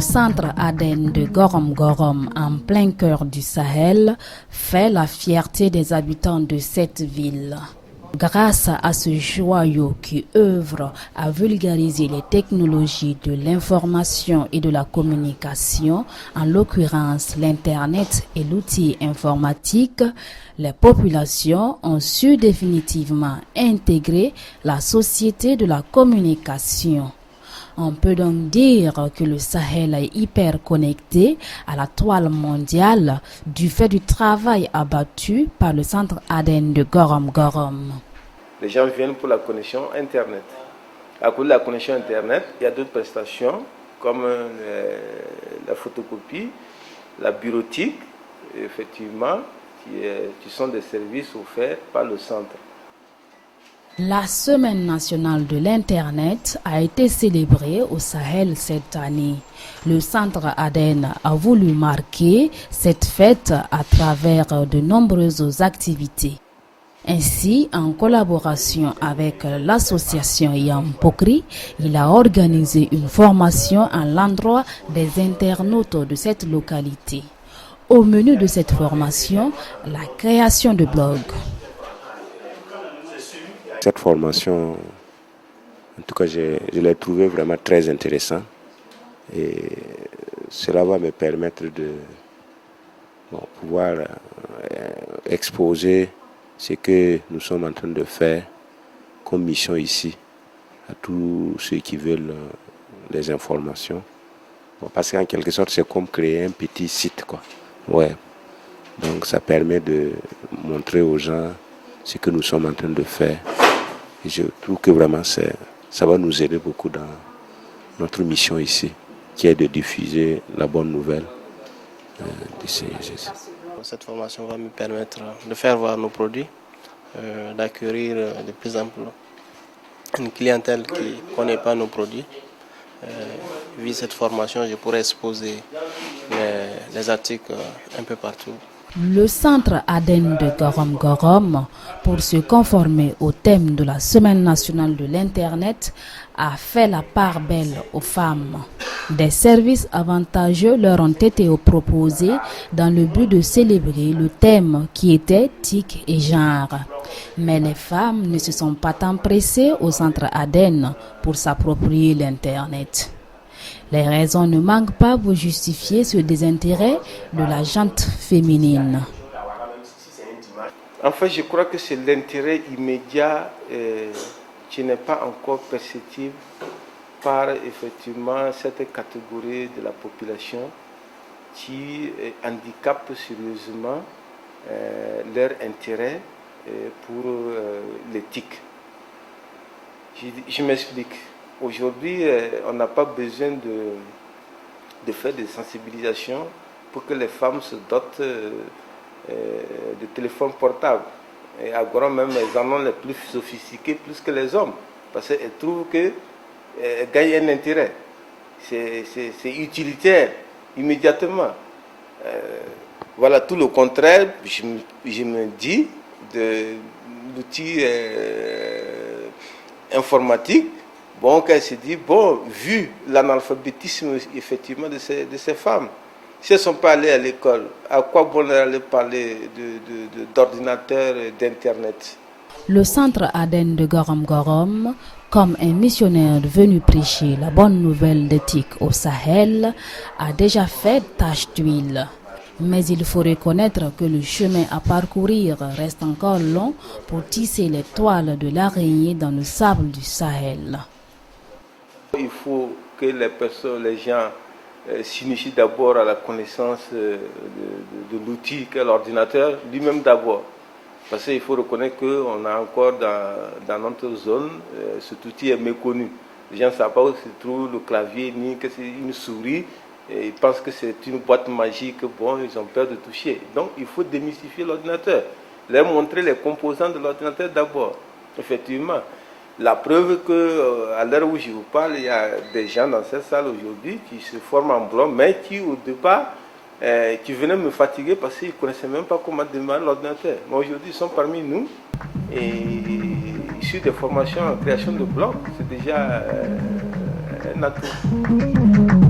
Le centre ADN de Gorom Gorom, en plein cœur du Sahel, fait la fierté des habitants de cette ville. Grâce à ce joyau qui œuvre à vulgariser les technologies de l'information et de la communication, en l'occurrence l'Internet et l'outil informatique, les populations ont su définitivement intégrer la société de la communication. On peut donc dire que le Sahel est hyper connecté à la toile mondiale du fait du travail abattu par le centre ADN de Gorom Gorom. Les gens viennent pour la connexion Internet. À cause de la connexion Internet, il y a d'autres prestations comme la photocopie, la bureautique, effectivement, qui sont des services offerts par le centre. La Semaine nationale de l'Internet a été célébrée au Sahel cette année. Le centre ADN a voulu marquer cette fête à travers de nombreuses activités. Ainsi, en collaboration avec l'association Yampokri, il a organisé une formation à l'endroit des internautes de cette localité. Au menu de cette formation, la création de blogs. Cette formation, en tout cas, je l'ai trouvée vraiment très intéressante et cela va me permettre de pouvoir exposer ce que nous sommes en train de faire comme mission ici à tous ceux qui veulent des informations. Parce qu'en quelque sorte, c'est comme créer un petit site, quoi. Ouais. Donc ça permet de montrer aux gens ce que nous sommes en train de faire. Et je trouve que vraiment ça va nous aider beaucoup dans notre mission ici, qui est de diffuser la bonne nouvelle du CIGC. Cette formation va me permettre de faire voir nos produits, d'acquérir de plus en plus une clientèle qui ne connaît pas nos produits. Via cette formation, je pourrai exposer les articles un peu partout. Le centre ADN de Gorom Gorom, pour se conformer au thème de la Semaine nationale de l'Internet, a fait la part belle aux femmes. Des services avantageux leur ont été proposés dans le but de célébrer le thème qui était TIC et genre. Mais les femmes ne se sont pas tant pressées au centre ADN pour s'approprier l'Internet. Les raisons ne manquent pas pour justifier ce désintérêt de la gente féminine. En fait, je crois que c'est l'intérêt immédiat qui n'est pas encore perceptible par effectivement cette catégorie de la population qui handicape sérieusement leur intérêt pour l'éthique. Je m'explique. Aujourd'hui, on n'a pas besoin de faire des sensibilisations pour que les femmes se dotent de téléphones portables. Et à Gorom même, elles en ont les plus sophistiqués plus que les hommes. Parce qu'elles trouvent qu'elles gagnent un intérêt. C'est utilitaire, immédiatement. Voilà, tout le contraire, je me dis, de l'outil informatique. Bon, qu'elle se dit, bon, vu l'analphabétisme effectivement de ces femmes, si elles ne sont pas allées à l'école, à quoi bon leur aller parler d'ordinateur et d'Internet? Le centre ADN de Gorom Gorom, comme un missionnaire venu prêcher la bonne nouvelle d'éthique au Sahel, a déjà fait tache d'huile. Mais il faut reconnaître que le chemin à parcourir reste encore long pour tisser les toiles de l'araignée dans le sable du Sahel. Il faut que les gens s'initient d'abord à la connaissance de l'outil qu'est l'ordinateur, lui-même d'abord. Parce qu'il faut reconnaître qu'on a encore dans notre zone, cet outil est méconnu. Les gens ne savent pas où se trouve le clavier, ni que c'est une souris. Et ils pensent que c'est une boîte magique, bon, ils ont peur de toucher. Donc il faut démystifier l'ordinateur, leur montrer les composants de l'ordinateur d'abord, effectivement. La preuve qu'à l'heure où je vous parle, il y a des gens dans cette salle aujourd'hui qui se forment en blanc, mais qui au départ, qui venaient me fatiguer parce qu'ils ne connaissaient même pas comment démarrer l'ordinateur. Mais aujourd'hui, ils sont parmi nous et issus des formations en création de blogs. C'est déjà un atout.